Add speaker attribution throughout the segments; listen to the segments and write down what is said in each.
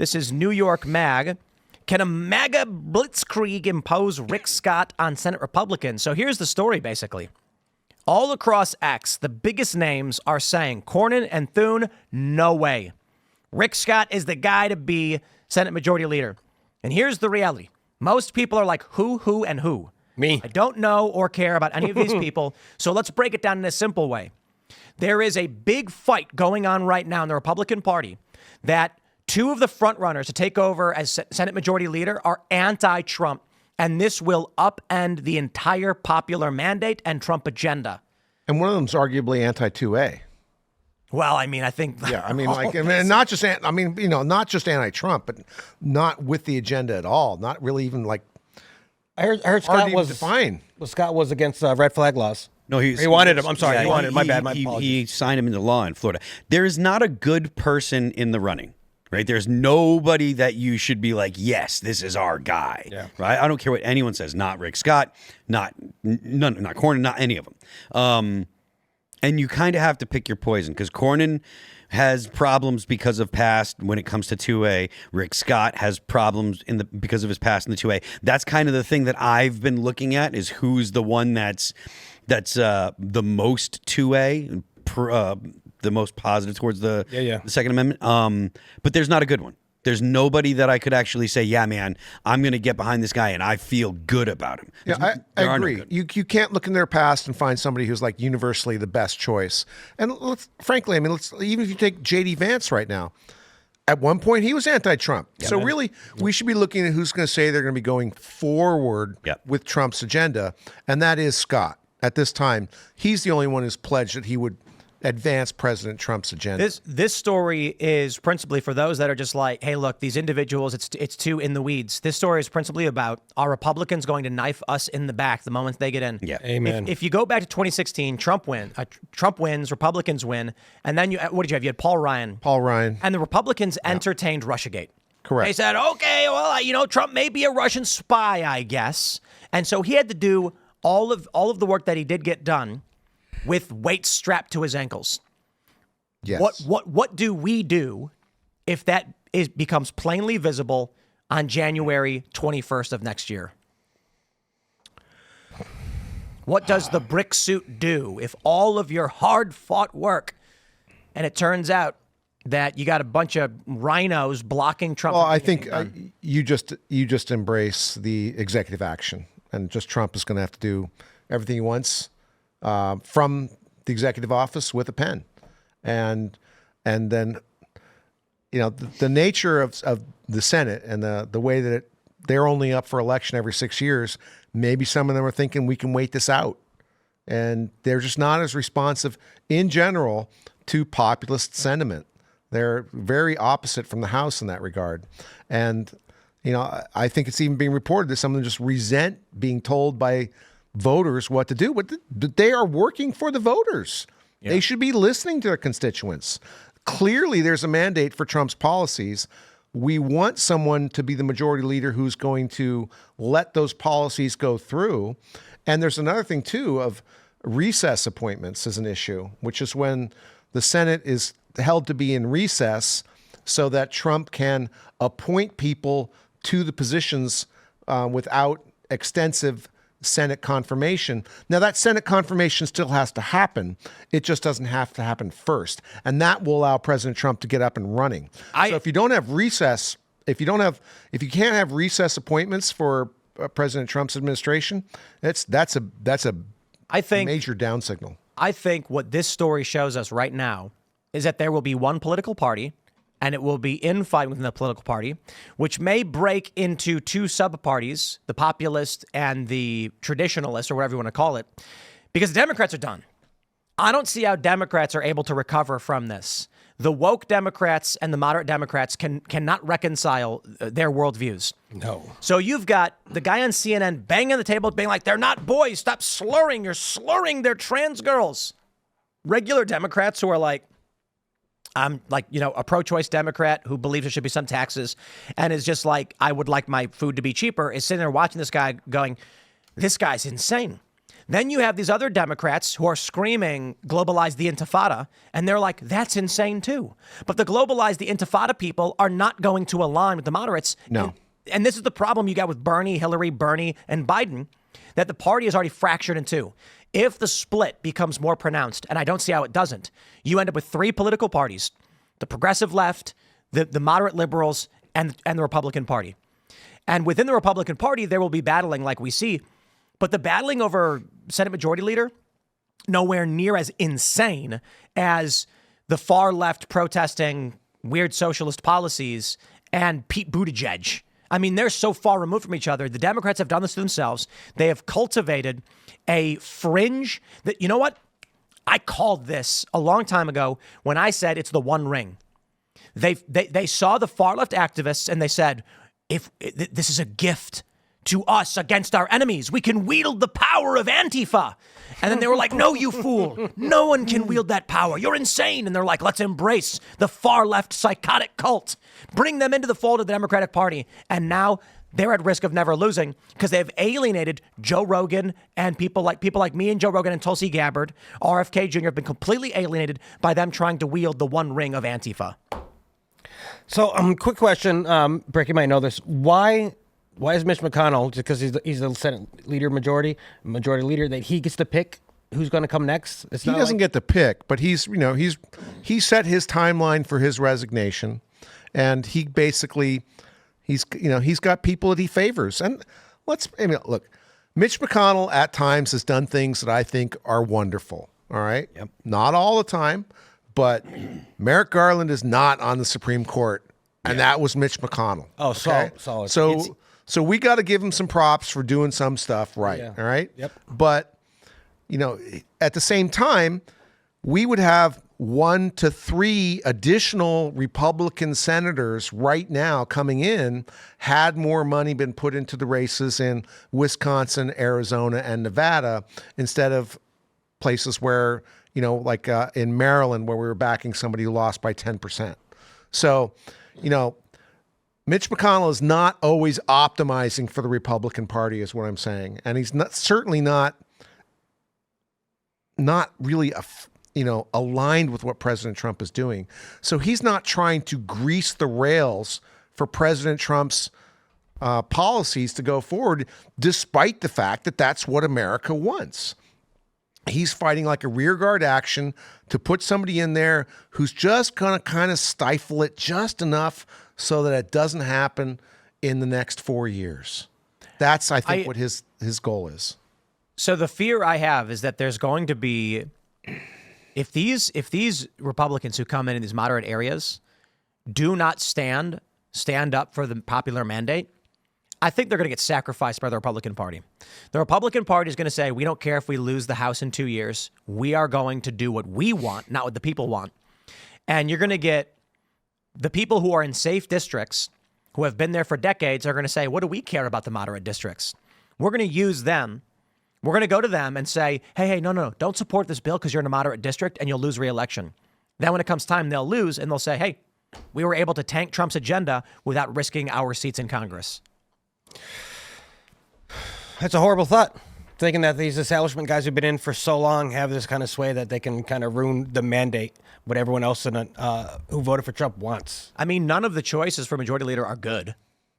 Speaker 1: This is New York Mag. Can a MAGA blitzkrieg impose Rick Scott on Senate Republicans? So here's the story, basically. All across X, the biggest names are saying Cornyn and Thune, no way. Rick Scott is the guy to be Senate Majority Leader. And here's the reality. Most people are like, who, and who?
Speaker 2: Me.
Speaker 1: I don't know or care about any of these people. So let's break it down in a simple way. There is a big fight going on right now in the Republican Party that two of the frontrunners to take over as Senate Majority Leader are anti-Trump. And this will upend the entire popular mandate and Trump agenda.
Speaker 3: And one of them's arguably anti-2A.
Speaker 1: Well, I mean, I think...
Speaker 3: Yeah, I mean, not just anti-Trump, but not with the agenda at all. Not really even like...
Speaker 2: I heard Scott was
Speaker 3: defined.
Speaker 2: Well, Scott was against red flag laws.
Speaker 4: No,
Speaker 2: he wanted him. I'm sorry, he wanted him. My bad. My apologies.
Speaker 4: He signed him into law in Florida. There is not a good person in the running, right? There's nobody that you should be like, yes, this is our guy, right? I don't care what anyone says. Not Rick Scott, not Cornyn, not any of them. And you kind of have to pick your poison because Cornyn has problems because of past when it comes to 2A. Rick Scott has problems because of his past in the 2A. That's kind of the thing that I've been looking at is who's the one that's the most 2A, the most positive towards the Second Amendment. But there's not a good one. There's nobody that I could actually say, yeah, man, I'm going to get behind this guy and I feel good about him.
Speaker 3: Yeah, I agree. You can't look in their past and find somebody who's like universally the best choice. And frankly, I mean, even if you take J.D. Vance right now, at one point he was anti-Trump. So really, we should be looking at who's going to say they're going to be going forward with Trump's agenda, and that is Scott. At this time, he's the only one who's pledged that he would advance President Trump's agenda.
Speaker 1: This story is principally for those that are just like, hey, look, these individuals, it's too in the weeds. This story is principally about, are Republicans going to knife us in the back the moment they get in?
Speaker 4: Yeah,
Speaker 2: amen.
Speaker 1: If you go back to 2016, Trump wins, Republicans win, and then what did you have? You had Paul Ryan. And the Republicans entertained Russiagate.
Speaker 3: Correct.
Speaker 1: They said, okay, well, Trump may be a Russian spy, I guess. And so he had to do all of the work that he did get done with weights strapped to his ankles.
Speaker 3: Yes.
Speaker 1: What do we do if that becomes plainly visible on January 21st of next year? What does the brick suit do if all of your hard-fought work, and it turns out that you got a bunch of rhinos blocking Trump?
Speaker 3: Well, I think you just embrace the executive action, and just Trump is going to have to do everything he wants from the executive office with a pen. And then, the nature of the Senate and the way that they're only up for election every 6 years, maybe some of them are thinking we can wait this out. And they're just not as responsive in general to populist sentiment. They're very opposite from the House in that regard. And, I think it's even being reported that some of them just resent being told by voters what to do, but they are working for the voters. Yeah. They should be listening to their constituents. Clearly, there's a mandate for Trump's policies. We want someone to be the majority leader who's going to let those policies go through. And there's another thing, too, of recess appointments is an issue, which is when the Senate is held to be in recess so that Trump can appoint people to the positions without extensive Senate confirmation. Now, that Senate confirmation still has to happen. It just doesn't have to happen first. And that will allow President Trump to get up and running. So if you don't have recess, if you can't have recess appointments for President Trump's administration, that's a major down signal.
Speaker 1: I think what this story shows us right now is that there will be one political party, and it will be infighting within the political party, which may break into two sub-parties, the populist and the traditionalist, or whatever you want to call it, because the Democrats are done. I don't see how Democrats are able to recover from this. The woke Democrats and the moderate Democrats cannot reconcile their worldviews.
Speaker 2: No.
Speaker 1: So you've got the guy on CNN banging the table, being like, they're not boys, stop slurring, you're slurring, they're trans girls. Regular Democrats who are like, I'm like, a pro-choice Democrat who believes there should be some taxes and is just like, I would like my food to be cheaper, is sitting there watching this guy going, this guy's insane. Then you have these other Democrats who are screaming, globalize the intifada, and they're like, that's insane too. But the globalize the intifada people are not going to align with the moderates.
Speaker 3: No.
Speaker 1: And this is the problem you got with Hillary, Bernie, and Biden, that the party is already fractured in two. If the split becomes more pronounced, and I don't see how it doesn't, you end up with three political parties, the progressive left, the moderate liberals, and the Republican Party. And within the Republican Party, there will be battling like we see. But the battling over Senate Majority Leader, nowhere near as insane as the far left protesting weird socialist policies and Pete Buttigieg. I mean, they're so far removed from each other. The Democrats have done this to themselves. They have cultivated a fringe that, you know what? I called this a long time ago when I said it's the one ring. They saw the far left activists and they said, if this is a gift to us against our enemies, we can wield the power of Antifa. And then they were like, no, you fool. No one can wield that power. You're insane. And they're like, let's embrace the far left psychotic cult. Bring them into the fold of the Democratic Party. And now they're at risk of never losing because they've alienated Joe Rogan and people like me and Joe Rogan and Tulsi Gabbard. RFK Jr. have been completely alienated by them trying to wield the one ring of Antifa.
Speaker 2: So, quick question. Brick, you might know this. Why is Mitch McConnell, just because he's the Senate leader, majority leader, that he gets to pick who's going to come next? It's
Speaker 3: He doesn't get to pick, but he set his timeline for his resignation, and he basically he's got people that he favors. And look, Mitch McConnell at times has done things that I think are wonderful. All right,
Speaker 4: Yep.
Speaker 3: Not all the time, but Merrick Garland is not on the Supreme Court, and that was Mitch McConnell.
Speaker 2: Oh,
Speaker 3: okay?
Speaker 2: solid.
Speaker 3: So we got to give him some props for doing some stuff right.
Speaker 2: Yeah.
Speaker 3: All right.
Speaker 2: Yep.
Speaker 3: But, at the same time, we would have 1 to 3 additional Republican senators right now coming in had more money been put into the races in Wisconsin, Arizona, and Nevada instead of places where, like in Maryland where we were backing somebody who lost by 10%. So, Mitch McConnell is not always optimizing for the Republican Party, is what I'm saying, and he's certainly not really aligned with what President Trump is doing. So he's not trying to grease the rails for President Trump's policies to go forward, despite the fact that that's what America wants. He's fighting like a rearguard action to put somebody in there who's just going to kind of stifle it just enough so that it doesn't happen in the next 4 years. That's, I think, what his goal is.
Speaker 1: So the fear I have is that there's going to be, if these Republicans who come in these moderate areas do not stand up for the popular mandate, I think they're going to get sacrificed by the Republican Party. The Republican Party is going to say, we don't care if we lose the House in 2 years. We are going to do what we want, not what the people want. And you're going to get the people who are in safe districts, who have been there for decades, are going to say, what do we care about the moderate districts? We're going to use them. We're going to go to them and say, hey, no, don't support this bill because you're in a moderate district and you'll lose re-election. Then when it comes time, they'll lose and they'll say, hey, we were able to tank Trump's agenda without risking our seats in Congress.
Speaker 2: That's a horrible thought. Thinking that these establishment guys who've been in for so long have this kind of sway that they can kind of ruin the mandate, what everyone else who voted for Trump wants.
Speaker 1: I mean, none of the choices for majority leader are good.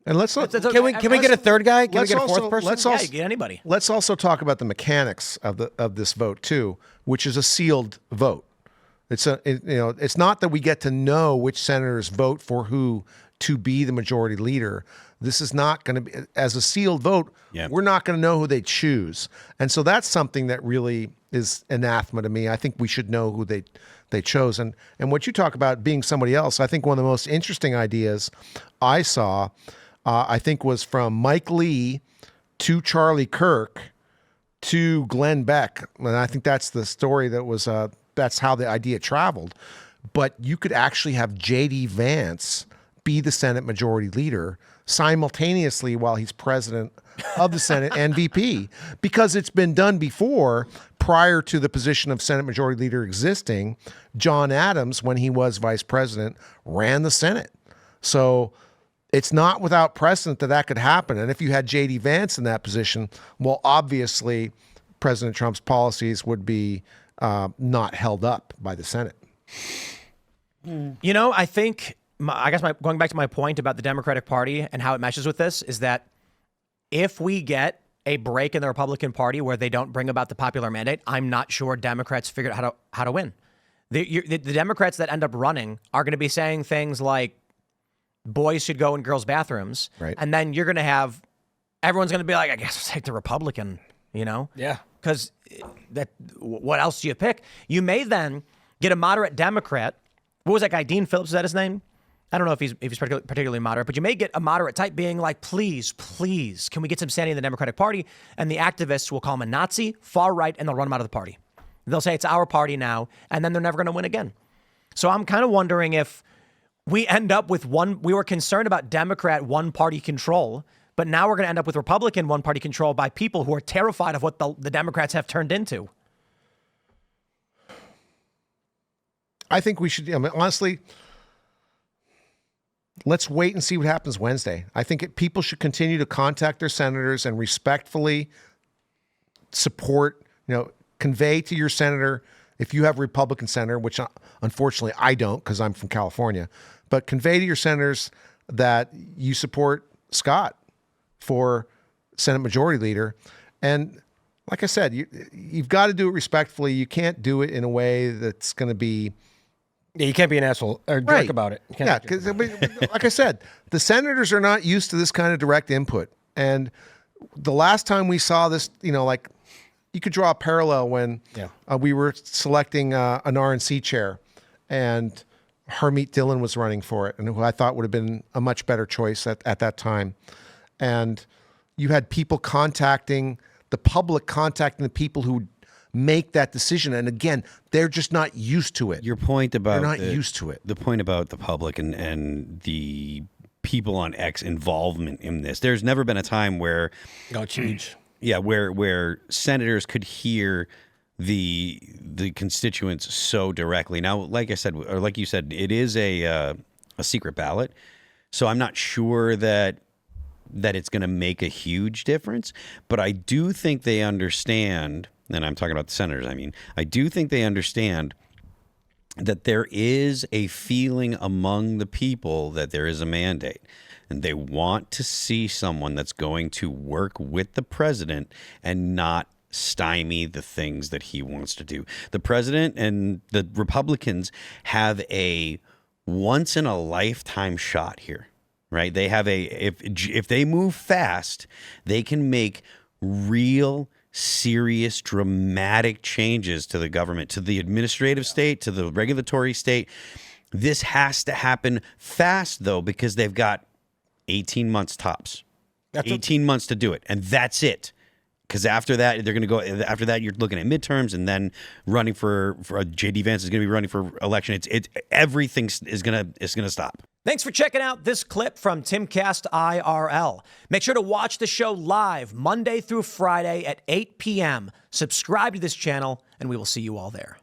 Speaker 3: And let's not,
Speaker 2: Can we get a third guy? Can we get a fourth person?
Speaker 1: You get anybody.
Speaker 3: Let's also talk about the mechanics of this vote too, which is a sealed vote. It's not that we get to know which senators vote for who to be the majority leader. This is not going to be, as a sealed vote, we're not going to know who they choose. And so that's something that really is anathema to me. I think we should know who they chose. And what you talk about being somebody else, I think one of the most interesting ideas I saw, I think was from Mike Lee to Charlie Kirk to Glenn Beck. And I think that's the story that was, that's how the idea traveled. But you could actually have J.D. Vance be the Senate Majority Leader simultaneously while he's president of the Senate and VP, because it's been done before. Prior to the position of Senate Majority Leader existing, John Adams, when he was vice president, ran the Senate. So it's not without precedent that could happen. And if you had J.D. Vance in that position, well, obviously President Trump's policies would be not held up by the Senate.
Speaker 1: You know, I think, going back to my point about the Democratic Party and how it meshes with this, is that if we get a break in the Republican Party where they don't bring about the popular mandate, I'm not sure Democrats figured out how to win. The Democrats that end up running are going to be saying things like boys should go in girls' bathrooms.
Speaker 3: Right.
Speaker 1: And then you're going to have, everyone's going to be like, I guess I'll take the Republican, you know?
Speaker 2: Yeah.
Speaker 1: Because what else do you pick? You may then get a moderate Democrat. What was that guy? Dean Phillips, is that his name? I don't know if he's particularly moderate, but you may get a moderate type being like, please, can we get some sanity in the Democratic Party? And the activists will call him a Nazi, far right, and they'll run him out of the party. They'll say it's our party now, and then they're never going to win again. So I'm kind of wondering if we end up with we were concerned about Democrat one-party control, but now we're going to end up with Republican one-party control by people who are terrified of what the Democrats have turned into.
Speaker 3: I think we should, honestly, let's wait and see what happens Wednesday. I think people should continue to contact their senators and respectfully support, convey to your senator, if you have a Republican senator, which unfortunately I don't because I'm from California, but convey to your senators that you support Scott for Senate Majority Leader. And like I said, you've got to do it respectfully. You can't do it in a way that's going to be...
Speaker 2: Yeah, you can't be an asshole or jerk
Speaker 3: Right.
Speaker 2: about it.
Speaker 3: Yeah, because like I said, the senators are not used to this kind of direct input. And the last time we saw this, you could draw a parallel when we were selecting an RNC chair and Harmeet Dillon was running for it, and who I thought would have been a much better choice at that time. And you had people contacting the people who make that decision. And again, they're just not used to it.
Speaker 4: Your point about
Speaker 3: they're not used to it.
Speaker 4: The point about the public and the people on X involvement in this. There's never been a time where
Speaker 2: huge.
Speaker 4: Yeah, where senators could hear the constituents so directly. Now, like I said, or like you said, it is a secret ballot, so I'm not sure that it's going to make a huge difference. But I do think they understand, and I'm talking about the senators. I do think they understand that there is a feeling among the people that there is a mandate. And they want to see someone that's going to work with the president and not stymie the things that he wants to do. The president and the Republicans have a once in a lifetime shot here, right? They have if they move fast, they can make real, serious, dramatic changes to the government, to the administrative state, to the regulatory state. This has to happen fast, though, because they've got 18 months tops. 18 months to do it. And that's it. Because after that, after that, you're looking at midterms and then running for J.D. Vance is going to be running for election. Everything is going to stop.
Speaker 1: Thanks for checking out this clip from Timcast IRL. Make sure to watch the show live Monday through Friday at 8 p.m. Subscribe to this channel, and we will see you all there.